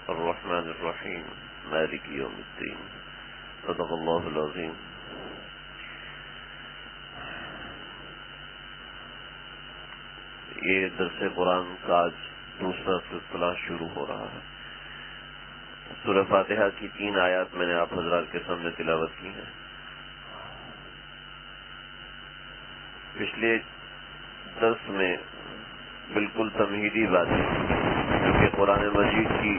الرحمن الرحیم مالک یوم الدین صدق اللہ العظیم. یہ درس قرآن کا آج دوسرا سلسلہ شروع ہو رہا ہے. سورہ فاتحہ کی 3 آیات میں نے آپ حضرات کے سامنے تلاوت کی ہیں. پچھلے درس میں بالکل تمہیدی باتیں کیونکہ قرآن مجید کی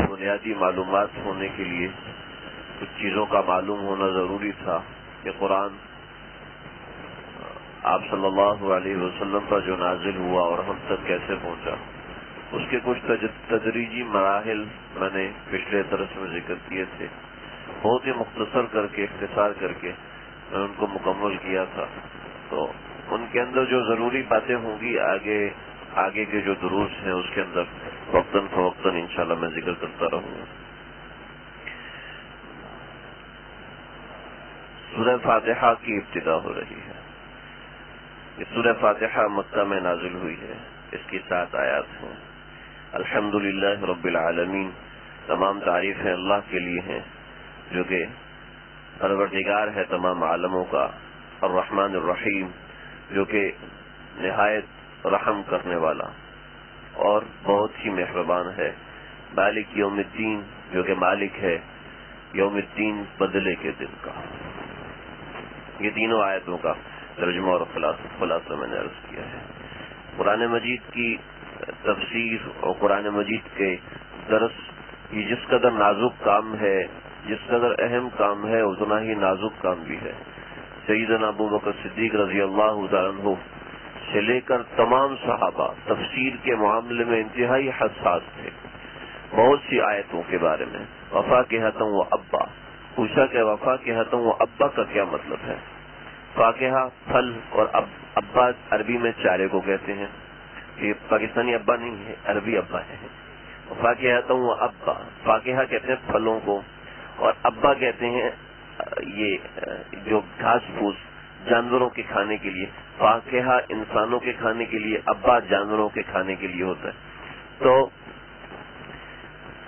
بنیادی معلومات ہونے کے لیے کچھ چیزوں کا معلوم ہونا ضروری تھا کہ قرآن آپ صلی اللہ علیہ وسلم پر جو نازل ہوا اور ہم تک کیسے پہنچا، اس کے کچھ تدریجی مراحل میں نے پچھلے درس میں ذکر کیے تھے. بہت ہی مختصر کر کے اختصار کر کے میں ان کو مکمل کیا تھا. تو ان کے اندر جو ضروری باتیں ہوں گی آگے کے جو دروس ہیں اس کے اندر وقتاً فوقتاً انشاءاللہ میں ذکر کرتا رہوں گا. سورہ فاتحہ کی ابتدا ہو رہی ہے. یہ سورہ فاتحہ مکہ میں نازل ہوئی ہے. اس کی 7 آیات ہیں. الحمدللہ رب العالمین، تمام تعریفیں اللہ کے لیے ہیں جو کہ پروردگار ہے تمام عالموں کا. الرحمن الرحیم، جو کہ نہایت رحم کرنے والا اور بہت ہی مہربان ہے. مالک یوم الدین، جو کہ مالک ہے یوم الدین، بدلے کے دن کا. یہ تینوں آیتوں کا ترجمہ اور خلاصہ میں نے عرض کیا ہے. قرآن مجید کی تفسیر اور قرآن مجید کے درس یہ جس قدر نازک کام ہے، جس قدر اہم کام ہے، اتنا ہی نازک کام بھی ہے. سیدنا ابو بکر صدیق رضی اللہ تعالیٰ عنہ سے لے کر تمام صحابہ تفسیر کے معاملے میں انتہائی حساس تھے. بہت سی آیتوں کے بارے میں وفاکہۃ و ابا پوچھا کہ وفاکہۃ و ابا کا کیا مطلب ہے. فاکہہ پھل اور ابا عربی میں چارے کو کہتے ہیں. یہ پاکستانی ابا نہیں ہے، عربی ابا ہے. فاکہۃ و ابا، فاکہہ کہتے ہیں پھلوں کو اور ابا کہتے ہیں یہ جو گھاس پھوس جانوروں کے کھانے کے لیے. فاکہہ انسانوں کے کھانے کے لیے، ابا جانوروں کے کھانے کے لیے ہوتا ہے. تو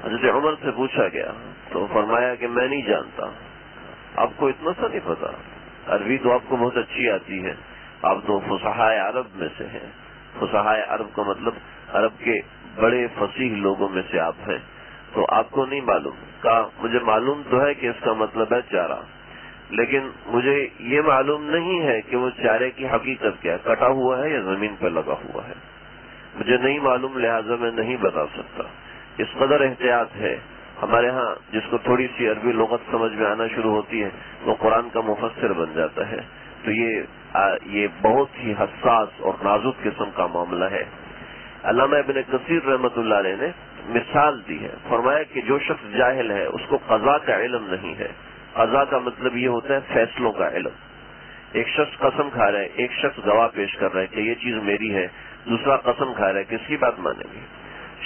حضرت عمر سے پوچھا گیا تو فرمایا کہ میں نہیں جانتا. آپ کو اتنا سا نہیں پتا؟ عربی تو آپ کو بہت اچھی آتی ہے، آپ تو فصحاء عرب میں سے ہیں. فصحاء عرب کا مطلب عرب کے بڑے فصیح لوگوں میں سے آپ ہیں، تو آپ کو نہیں معلوم. کہا مجھے معلوم تو ہے کہ اس کا مطلب ہے چارہ، لیکن مجھے یہ معلوم نہیں ہے کہ وہ چارے کی حقیقت کیا ہے، کٹا ہوا ہے یا زمین پر لگا ہوا ہے. مجھے نہیں معلوم، لہٰذا میں نہیں بتا سکتا. اس قدر احتیاط ہے. ہمارے ہاں جس کو تھوڑی سی عربی لغت سمجھ میں آنا شروع ہوتی ہے وہ قرآن کا مفسر بن جاتا ہے. تو یہ بہت ہی حساس اور نازک قسم کا معاملہ ہے. علامہ ابن کثیر رحمۃ اللہ علیہ نے مثال دی ہے. فرمایا کہ جو شخص جاہل ہے اس کو قضا کا علم نہیں ہے. قضا کا مطلب یہ ہوتا ہے فیصلوں کا علم. ایک شخص قسم کھا رہا ہے، ایک شخص گواہ پیش کر رہا ہے کہ یہ چیز میری ہے، دوسرا قسم کھا رہا ہے، کس کی بات مانیں گے؟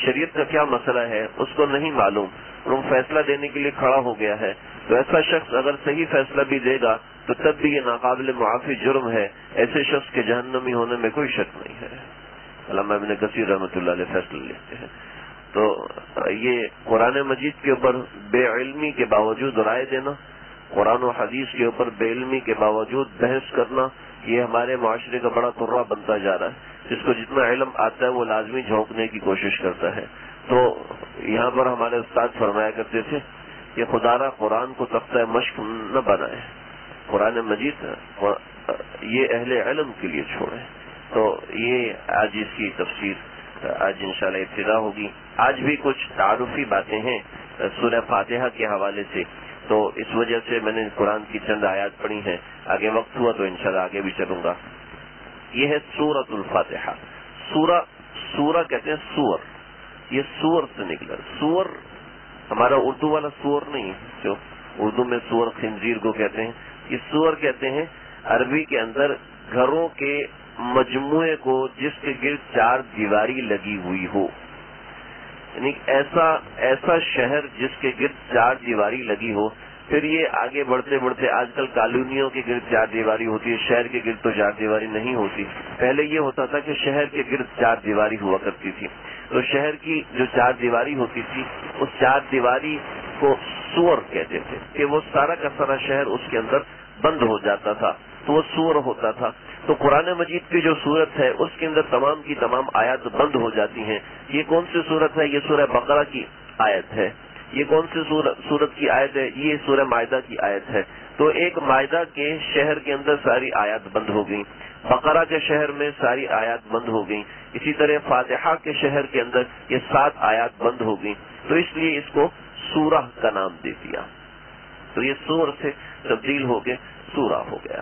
شریعت کا کیا مسئلہ ہے اس کو نہیں معلوم اور وہ فیصلہ دینے کے لیے کھڑا ہو گیا ہے. تو ایسا شخص اگر صحیح فیصلہ بھی دے گا تو تب بھی یہ ناقابل معافی جرم ہے. ایسے شخص کے جہنمی ہونے میں کوئی شک نہیں ہے. علامہ ابن کثیر رحمۃ اللہ علیہ فیصلہ لیتے ہیں. تو یہ قرآن مجید کے اوپر بے علمی کے باوجود رائے دینا، قرآن و حدیث کے اوپر بے علمی کے باوجود بحث کرنا، یہ ہمارے معاشرے کا بڑا ترہ بنتا جا رہا ہے. جس کو جتنا علم آتا ہے وہ لازمی جھونکنے کی کوشش کرتا ہے. تو یہاں پر ہمارے استاد فرمایا کرتے تھے کہ خدا را قرآن کو تختہ مشق نہ بنائے، قرآن مجید یہ اہل علم کے لیے چھوڑے. تو یہ آج اس کی تفسیر آج انشاءاللہ ابتدا ہوگی. آج بھی کچھ تعارفی باتیں ہیں سورہ فاتحہ کے حوالے سے، تو اس وجہ سے میں نے قرآن کی چند آیات پڑھی ہیں. آگے وقت ہوا تو انشاءاللہ آگے بھی چلوں گا. یہ ہے سورۃ الفاتحہ. سورہ کہتے ہیں سور، یہ سور سے نکلا. سور ہمارا اردو والا سور نہیں جو اردو میں سور خنزیر کو کہتے ہیں، یہ سور کہتے ہیں عربی کے اندر گھروں کے مجموعے کو جس کے گرد 4 دیواری لگی ہوئی ہو. یعنی ایسا شہر جس کے گرد 4 دیواری لگی ہو. پھر یہ آگے بڑھتے بڑھتے آج کل کالونیوں کے گرد 4 دیواری ہوتی ہے، شہر کے گرد تو 4 دیواری نہیں ہوتی. پہلے یہ ہوتا تھا کہ شہر کے گرد 4 دیواری ہوا کرتی تھی. تو شہر کی جو چار دیواری ہوتی تھی اس چار دیواری کو سور کہتے تھے کہ وہ سارا کا سارا شہر اس کے اندر بند ہو جاتا تھا تو وہ سور ہوتا تھا. تو قرآن مجید کی جو صورت ہے اس کے اندر تمام کی تمام آیات بند ہو جاتی ہیں. یہ کون سی صورت ہے؟ یہ سورہ بقرہ کی آیت ہے. یہ کون سی صورت کی آیت ہے؟ یہ سورہ مائدہ کی آیت ہے. تو ایک مائدہ کے شہر کے اندر ساری آیات بند ہو گئیں, بقرہ کے شہر میں ساری آیات بند ہو گئیں, اسی طرح فاتحہ کے شہر کے اندر یہ 7 آیات بند ہو گئیں. تو اس لیے اس کو سورہ کا نام دے دیا. تو یہ سور سے تبدیل ہو کے سورہ ہو گیا.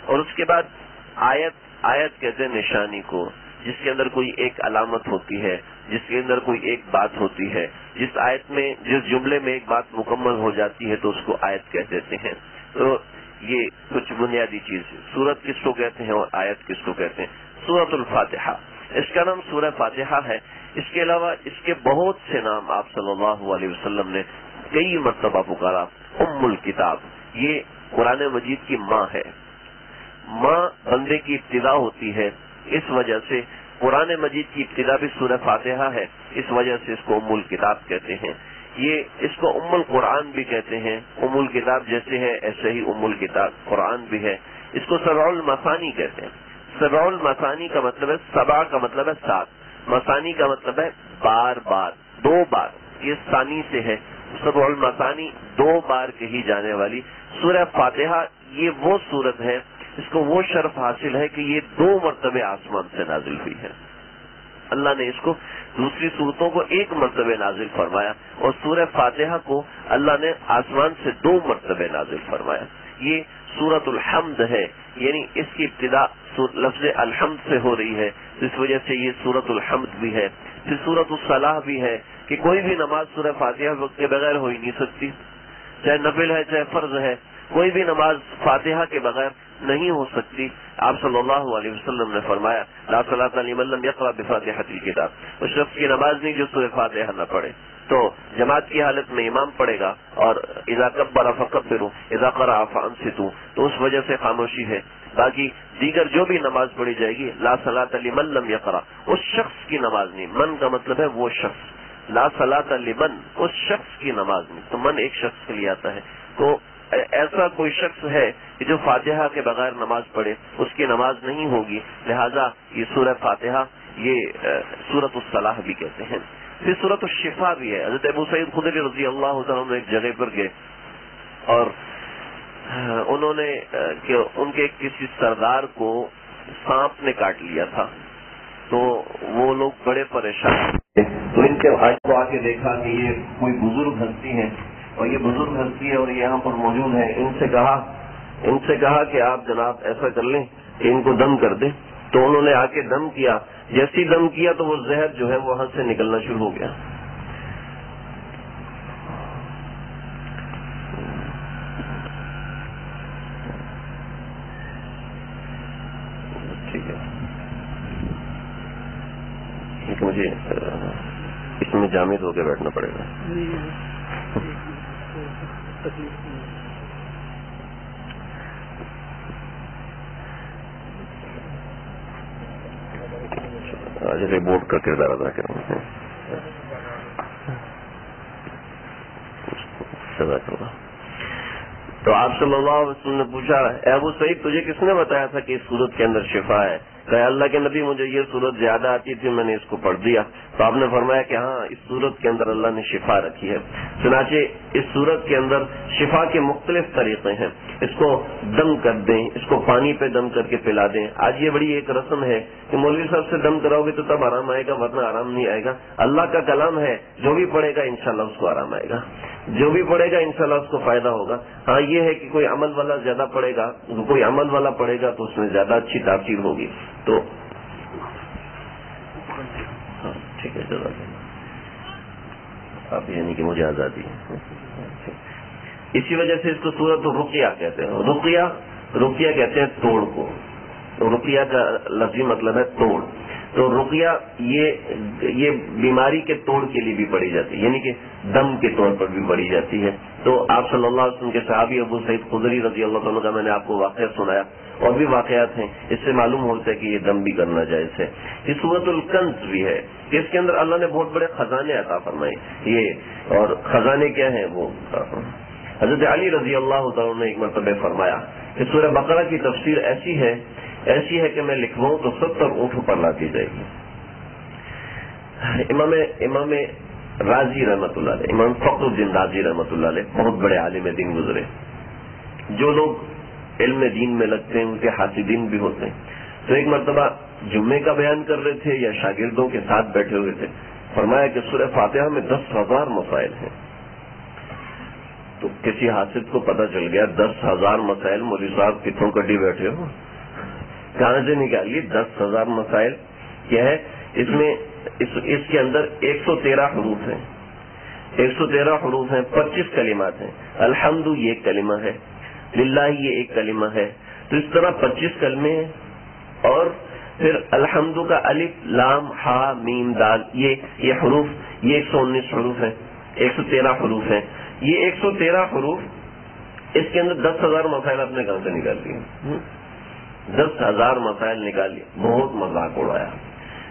اور اس کے بعد آیت کہتے ہیں نشانی کو, جس کے اندر کوئی ایک علامت ہوتی ہے, جس کے اندر کوئی ایک بات ہوتی ہے. جس آیت میں جس جملے میں ایک بات مکمل ہو جاتی ہے تو اس کو آیت کہہ دیتے ہیں. تو یہ کچھ بنیادی چیز ہے. سورت کس کو کہتے ہیں اور آیت کس کو کہتے ہیں؟ سورۃ الفاتحہ, اس کا نام سورہ فاتحہ ہے. اس کے علاوہ اس کے بہت سے نام آپ صلی اللہ علیہ وسلم نے کئی مرتبہ پکارا. ام الکتاب, یہ قرآن مجید کی ماں ہے. ماں بندے کی ابتدا ہوتی ہے, اس وجہ سے قرآن مجید کی ابتدا بھی سورہ فاتحہ ہے. اس وجہ سے اس کو ام الکتاب کہتے ہیں. یہ اس کو ام القرآن بھی کہتے ہیں. ام الکتاب جیسے ہے ایسے ہی ام الکتاب قرآن بھی ہے. اس کو سبع المثانی کہتے ہیں. سبع المثانی کا مطلب ہے, سبع کا مطلب ہے 7, مثانی کا مطلب ہے بار بار, 2 بار. یہ ثانی سے ہے. سبع المثانی 2 بار کہی جانے والی سورہ فاتحہ. یہ وہ صورت ہے, اس کو وہ شرف حاصل ہے کہ یہ 2 مرتبہ آسمان سے نازل ہوئی ہے. اللہ نے اس کو دوسری صورتوں کو 1 مرتبہ نازل فرمایا, اور سورہ فاتحہ کو اللہ نے آسمان سے 2 مرتبہ نازل فرمایا. یہ سورۃ الحمد ہے, یعنی اس کی ابتدا لفظ الحمد سے ہو رہی ہے, اس وجہ سے یہ سورۃ الحمد بھی ہے. پھر سورۃ الصلاح بھی ہے کہ کوئی بھی نماز سورہ فاتحہ کے بغیر ہو ہی نہیں سکتی, چاہے نفل ہے چاہے فرض ہے. کوئی بھی نماز فاتحہ کے بغیر نہیں ہو سکتی. آپ صلی اللہ علیہ وسلم نے فرمایا لا صلاۃ لمن لم یقرأ بفاتحۃ الکتاب, اس شخص کی نماز نہیں جو سورہ فاتحہ نہ پڑھے. تو جماعت کی حالت میں امام پڑھے گا, اور اذا کبر فکبروا اذا قرأ فانصتوا, تو اس وجہ سے خاموشی ہے. باقی دیگر جو بھی نماز پڑھی جائے گی لا صلاۃ لمن لم یقرأ, اس شخص کی نماز نہیں. من کا مطلب ہے وہ شخص, لا صلاۃ لمن, اس شخص کی نماز نہیں. تو من ایک شخص کے لیے آتا ہے. تو ایسا کوئی شخص ہے کہ جو فاتحہ کے بغیر نماز پڑھے, اس کی نماز نہیں ہوگی. لہذا یہ سورہ فاتحہ یہ سورۃ الصلاح بھی کہتے ہیں. پھر سورۃ الشفا بھی ہے. حضرت ابو سعید خدری رضی اللہ تعالیٰ عنہ ایک جگہ پر گئے, اور انہوں نے کہ ان کے کسی سردار کو سانپ نے کاٹ لیا تھا. تو وہ لوگ بڑے پریشان, تو ان کے بھائی کو آ کے دیکھا کہ یہ کوئی بزرگ ہستی ہے, اور یہ بزرگ ہستی ہے اور یہاں پر موجود ہے. ان سے کہا کہ آپ جناب ایسا کر لیں کہ ان کو دم کر دیں. تو انہوں نے آ کے دم کیا. جیسی دم کیا تو وہ زہر جو ہے وہاں سے نکلنا شروع ہو گیا. ٹھیک ہے, مجھے اس میں جامد ہو کے بیٹھنا پڑے گا. آج رپورٹ کا کردار ادا کروں. تو آپ صلی اللہ علیہ وسلم نے پوچھا, اے ابو سعید تجھے کس نے بتایا تھا کہ اس صورت کے اندر شفا ہے؟ کہ اللہ کے نبی مجھے یہ صورت زیادہ آتی تھی, میں نے اس کو پڑھ دیا. تو آپ نے فرمایا کہ ہاں اس صورت کے اندر اللہ نے شفا رکھی ہے. چنانچہ اس صورت کے اندر شفا کے مختلف طریقے ہیں. اس کو دم کر دیں, اس کو پانی پہ دم کر کے پلا دیں. آج یہ بڑی ایک رسم ہے کہ مولوی صاحب سے دم کراؤ گے تو تب آرام آئے گا, ورنہ آرام نہیں آئے گا. اللہ کا کلام ہے, جو بھی پڑھے گا انشاءاللہ اس کو آرام آئے گا, جو بھی پڑھے گا انشاءاللہ اس کو فائدہ ہوگا. ہاں یہ ہے کہ کوئی عمل والا زیادہ پڑھے گا, کوئی عمل والا پڑھے گا تو اس میں زیادہ اچھی تاثیر ہوگی. تو ٹھیک ہے, آپ یعنی کہ مجھے آزادی ہے. اسی وجہ سے اس کو سورۃ الرقیہ کہتے ہیں. رقیہ کہتے ہیں توڑ کو. رقیہ کا لفظی مطلب ہے توڑ. تو رقیہ یہ بیماری کے توڑ کے لیے بھی پڑھی جاتی ہے، یعنی کہ دم کے طور پر بھی پڑھی جاتی ہے. تو آپ صلی اللہ علیہ وسلم کے صحابی ابو سعید خدری رضی اللہ عنہ کا میں نے آپ کو واقعہ سنایا، اور بھی واقعات ہیں، اس سے معلوم ہوتا ہے کہ یہ دم بھی کرنا جائز ہے. یہ سورۃ الکنز بھی ہے کہ اس کے اندر اللہ نے بہت بڑے خزانے عطا فرمائے. یہ اور خزانے کیا ہیں؟ وہ حضرت علی رضی اللہ تعالیٰ نے ایک مرتبہ فرمایا کہ سورہ بقرہ کی تفسیر ایسی ہے کہ میں لکھواؤں تو 70 اونٹ پر لا دی جائے گی. امام رازی رحمۃ اللہ علیہ، امام فخر الدین رازی رحمۃ اللہ علیہ بہت بڑے عالم دین گزرے. جو لوگ علم دین میں لگتے ہیں ان کے حاسدین بھی ہوتے ہیں. تو ایک مرتبہ جمعے کا بیان کر رہے تھے یا شاگردوں کے ساتھ بیٹھے ہوئے تھے، فرمایا کہ سورہ فاتحہ میں 10,000 مسائل ہیں. تو کسی حاسد کو پتہ چل گیا 10,000 مسائل، مولوی صاحب کتوں کڈی بیٹھے ہو، کہاں سے نکالیے 10,000 مسائل کیا ہے؟ اس کے اندر 113 حروف ہیں، 113 حروف ہیں، 25 کلمات ہیں. الحمد یہ ایک کلمہ ہے، للہ یہ ایک کلمہ ہے. تو اس طرح 25 کلمے ہیں، اور پھر الحمد کا الف لام ہا میم دال یہ حروف، یہ 119 حروف ہیں، 113 حروف ہیں. یہ 113 حروف، اس کے اندر 10,000 مسائل آپ نے کہاں سے نکال لیے؟ 10,000 مسائل نکال لیے. بہت مذاق اڑایا.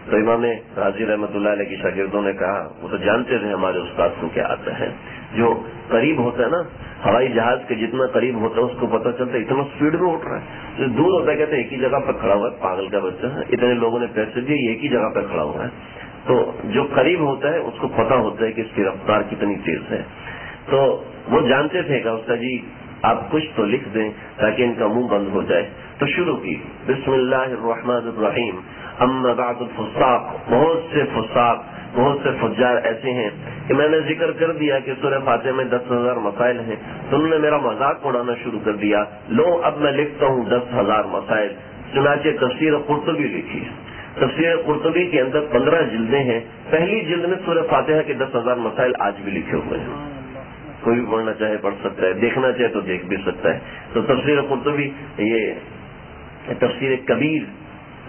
تو امام رازی رحمۃ اللہ علیہ کی شاگردوں نے کہا، وہ تو جانتے تھے ہمارے استاد کو کیا آتا ہے. جو قریب ہوتا ہے نا، ہوائی جہاز کے جتنا قریب ہوتا ہے اس کو پتہ چلتا ہے اتنا سپیڈ میں اٹھ رہا ہے. جو دور ہوتا ہے کہتے ہیں ایک ہی جگہ پہ کھڑا ہوا ہے، پاگل کا بچہ ہے، اتنے لوگوں نے پیسے دیے، ایک ہی جگہ پہ کھڑا ہوا ہے. تو جو قریب ہوتا ہے اس کو پتہ ہوتا ہے کہ اس کی رفتار کتنی تیز ہے. تو وہ جانتے تھے کہ استاد جی آپ کچھ تو لکھ دیں تاکہ ان کا منہ بند ہو جائے. تو شروع کی بسم اللہ الرحمن الرحیم. اما بعد الفساق، بہت سے فجار ایسے ہیں کہ میں نے ذکر کر دیا کہ سورہ فاتحہ میں 10,000 مسائل ہیں، تم نے میرا مذاق اڑانا شروع کر دیا. لو اب میں لکھتا ہوں 10,000 مسائل. چنانچہ تفسیر قرطبی لکھی. تفسیر قرطبی کے اندر 15 جلدیں ہیں. پہلی جلد میں سورہ فاتحہ کے 10,000 مسائل آج بھی لکھے ہوئے ہیں. کوئی بھی پڑھنا چاہے پڑھ سکتا ہے، دیکھنا چاہے تو دیکھ بھی سکتا ہے. تو تفسیر قرطبی، یہ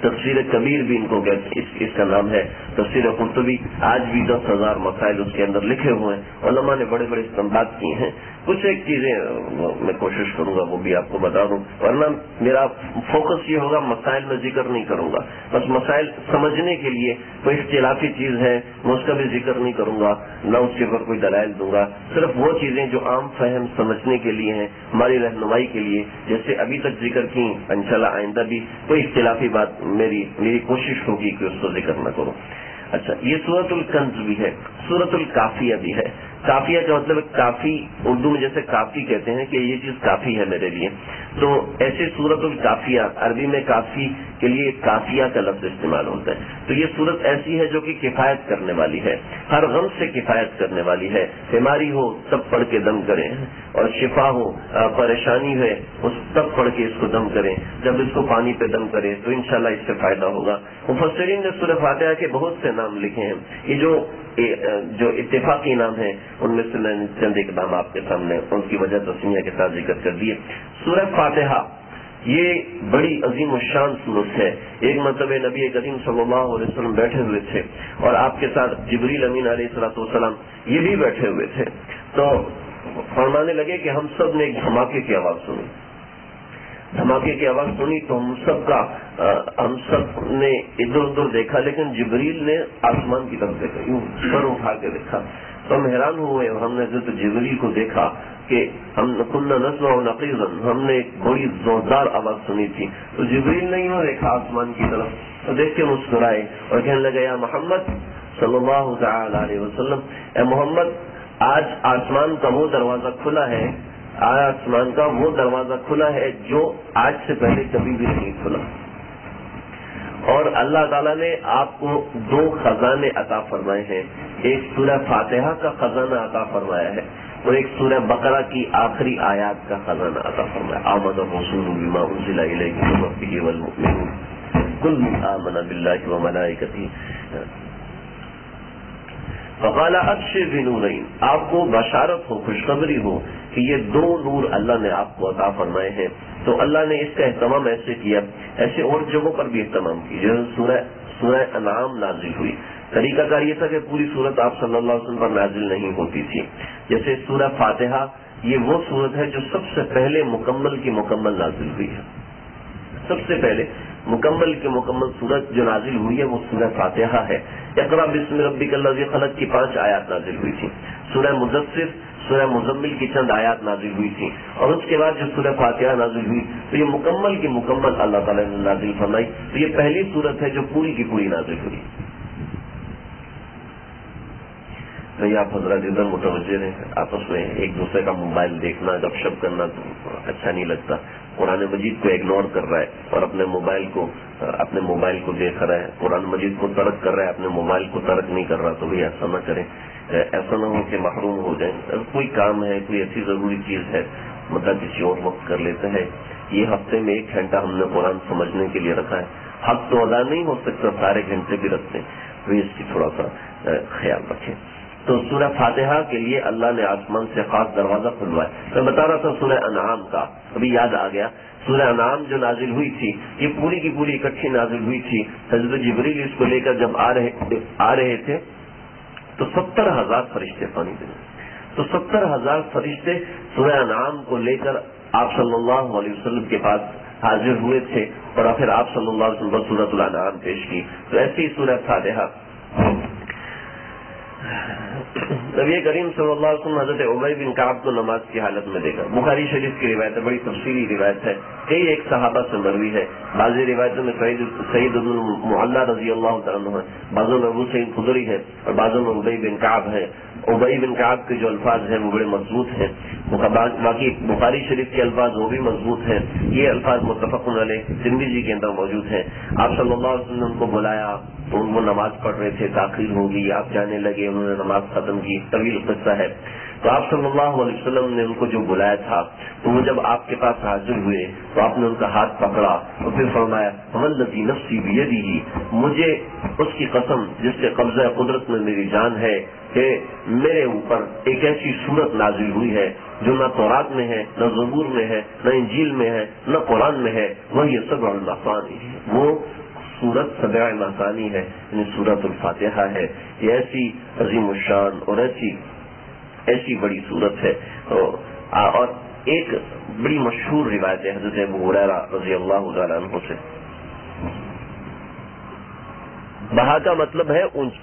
تفسیر کبیر بھی ان کو اس کا نام ہے. تفسیر قرطبی آج بھی 10,000 مسائل اس کے اندر لکھے ہوئے ہیں. علماء نے بڑے بڑے استنباط کیے ہیں. کچھ ایک چیزیں میں کوشش کروں گا وہ بھی آپ کو بتا دوں، ورنہ میرا فوکس یہ ہوگا مسائل میں ذکر نہیں کروں گا. بس مسائل سمجھنے کے لیے کوئی اختلافی چیز ہے میں اس کا بھی ذکر نہیں کروں گا، نہ اس کے اوپر کوئی دلائل دوں گا. صرف وہ چیزیں جو عام فہم سمجھنے کے لیے ہیں، ہماری رہنمائی کے لیے، جیسے ابھی تک ذکر کی، انشاءاللہ آئندہ بھی کوئی اختلافی بات میری کوشش ہوگی کہ اس کو ذکر نہ کروں. اچھا، یہ سورۃ الکنز بھی ہے، سورۃ الکافیہ بھی ہے. کافیہ کا مطلب کافی، اردو میں جیسے کافی کہتے ہیں کہ یہ چیز کافی ہے میرے لیے، تو ایسے سورۃ الکافیہ، عربی میں کافی کے لیے کافیہ کا لفظ استعمال ہوتا ہے. تو یہ سورت ایسی ہے جو کہ کفایت کرنے والی ہے، ہر غم سے کفایت کرنے والی ہے. بیماری ہو تب پڑھ کے دم کریں، اور شفا ہو، پریشانی ہے تب پڑھ کے اس کو دم کریں. جب اس کو پانی پہ دم کریں تو انشاءاللہ اس سے فائدہ ہوگا. مفسرین نے سورہ فاتحہ کے بہت سے نام لکھے ہیں. یہ جو اتفاقی نام ہیں ان میں سے میں نے چند ایک نام آپ کے سامنے ان کی وجہ تسمیہ کے ساتھ ذکر کر دیے. سورہ فاتحہ یہ بڑی عظیم الشان سورت ہے. ایک مرتبہ نبی کریم صلی اللہ علیہ وسلم بیٹھے ہوئے تھے اور آپ کے ساتھ جبریل امین علیہ الصلوۃ والسلام یہ بھی بیٹھے ہوئے تھے. تو فرمانے لگے کہ ہم سب نے ایک دھماکے کی آواز سنی. دھماکے کی آواز سنی تو ہم سب نے ادھر ادھر دیکھا، لیکن جبریل نے آسمان کی طرف دیکھا، یوں سر اٹھا کے دیکھا. تو ہم حیران ہوئے اور ہم نے حضرت جبریل کو دیکھا کہ ہم کننا نسمع نقیضا، ہم نے ایک بڑی زوردار آواز سنی تھی. تو جبریل نے یوں دیکھا آسمان کی طرف، تو دیکھ کے مسکرائے اور کہنے لگے یا محمد صلی اللہ تعالی علیہ وسلم، اے محمد آج آسمان کا وہ دروازہ کھلا ہے، آسمان کا وہ دروازہ کھلا ہے جو آج سے پہلے کبھی بھی نہیں کھلا. اور اللہ تعالیٰ نے آپ کو 2 خزانے عطا فرمائے ہیں. ایک سورہ فاتحہ کا خزانہ عطا فرمایا ہے اور ایک سورہ بقرہ کی آخری آیات کا خزانہ عطا فرمایا. آمن الرسول بما انزل الیہ من ربہ والمؤمنون کل آمن باللہ وملائکتہ فقال ابشر بنورین. آپ کو بشارت ہو، خوشخبری ہو کہ یہ 2 نور اللہ نے آپ کو عطا فرمائے ہیں. تو اللہ نے اس کا اہتمام ایسے کیا، ایسے اور جگہوں پر بھی اہتمام کیا. جیسے سورہ سورہ انعام نازل ہوئی. طریقہ کار یہ تھا کہ پوری صورت آپ صلی اللہ علیہ وسلم پر نازل نہیں ہوتی تھی. جیسے سورہ فاتحہ یہ وہ صورت ہے جو سب سے پہلے مکمل کی مکمل نازل ہوئی ہے. سب سے پہلے مکمل کی مکمل صورت جو نازل ہوئی ہے وہ سورہ فاتحہ ہے. اقرا بسم ربک الذی خلق کی 5 آیات نازل ہوئی تھی. سورہ مدثر سورہ مزمل کی چند آیات نازل ہوئی تھی، اور اس کے بعد جو سورہ فاتحہ نازل ہوئی تو یہ مکمل کی مکمل اللہ تعالیٰ نے نازل فرمائی. تو یہ پہلی صورت ہے جو پوری کی پوری نازل ہوئی. تو یہ آپ حضرات ادھر متوجہ رہے، آپس میں ایک دوسرے کا موبائل دیکھنا گپ شپ کرنا تو اچھا نہیں لگتا. قرآن مجید کو اگنور کر رہا ہے اور اپنے موبائل کو دیکھ رہا ہے. قرآن مجید کو ترک کر رہا ہے، اپنے موبائل کو ترک نہیں کر رہا. تو بھی ایسا نہ کریں، ایسا نہ ہو کہ محروم ہو جائیں. اگر کوئی کام ہے، کوئی ایسی ضروری چیز ہے، مطلب کسی اور وقت کر لیتے ہیں. یہ ہفتے میں 1 گھنٹہ ہم نے قرآن سمجھنے کے لیے رکھا ہے. حق تو ادا نہیں ہو سکتا، سارے گھنٹے بھی رکھتے ہیں، تو اس کی تھوڑا سا خیال رکھیں. تو سورہ فاتحہ کے لیے اللہ نے آسمان سے خاص دروازہ کھلوایا. میں بتا رہا تھا سورہ انعام کا، ابھی یاد آ گیا. سورہ انعام جو نازل ہوئی تھی یہ پوری کی پوری اکٹھی نازل ہوئی تھی. حضرت جبریل اس کو لے کر جب آ رہے تھے تو 70,000 فرشتے پانی دے. تو 70,000 فرشتے سورہ انعام کو لے کر آپ صلی اللہ علیہ وسلم کے پاس حاضر ہوئے تھے، اور پھر آپ صلی اللہ علیہ وسلم پر سورۃ الانعام پیش کی. تو ایسی سورہ فاتحہ نبی کریم صلی اللہ علیہ وسلم حضرت ابی بن کعب کو نماز کی حالت میں دیکھا. بخاری شریف کی روایت ہے، بڑی تفصیلی روایت ہے، کئی ایک صحابہ سے مروی ہے. بعضی روایتوں میں سعید بن المعلا رضی اللہ تعالیٰ عنہ ہے، بعضوں میں ابو سعید خدری ہے، اور بعضوں میں ابی بن کعب ہے. ابی بن کعب کے جو الفاظ ہیں وہ بڑے مضبوط ہیں. باقی بخاری شریف کے الفاظ وہ بھی مضبوط ہیں. یہ الفاظ متفق علیہ ترمذی کے اندر موجود ہیں. آپ صلی اللہ علیہ وسلم کو بلایا تو وہ نماز پڑھ رہے تھے، تاخیر ہو گئی، آپ جانے لگے، انہوں نے نماز ختم کی. طویل قصہ ہے. تو آپ صلی اللہ علیہ وسلم نے ان کو جو بلایا تھا تو وہ جب آپ کے پاس حاضر ہوئے تو آپ نے ان کا ہاتھ پکڑا اور پھر فرمایا والذی نفسی بیدہ، مجھے اس کی قسم جس کے قبضہ قدرت میں میری جان ہے کہ میرے اوپر ایک ایسی صورت نازل ہوئی ہے جو نہ تورات میں ہے، نہ زبور میں ہے، نہ انجیل میں ہے، نہ قرآن میں ہے. وہی سبع المثانی، وہ سورت سبع المثانی ہے، یعنی سورت الفاتحہ ہے. یہ ایسی عظیم الشان اور ایسی بڑی صورت ہے. اور ایک بڑی مشہور روایت ہے حضرت ابو ہریرہ رضی اللہ تعالیٰ عنہ سے. بہا کا مطلب ہے اونچ.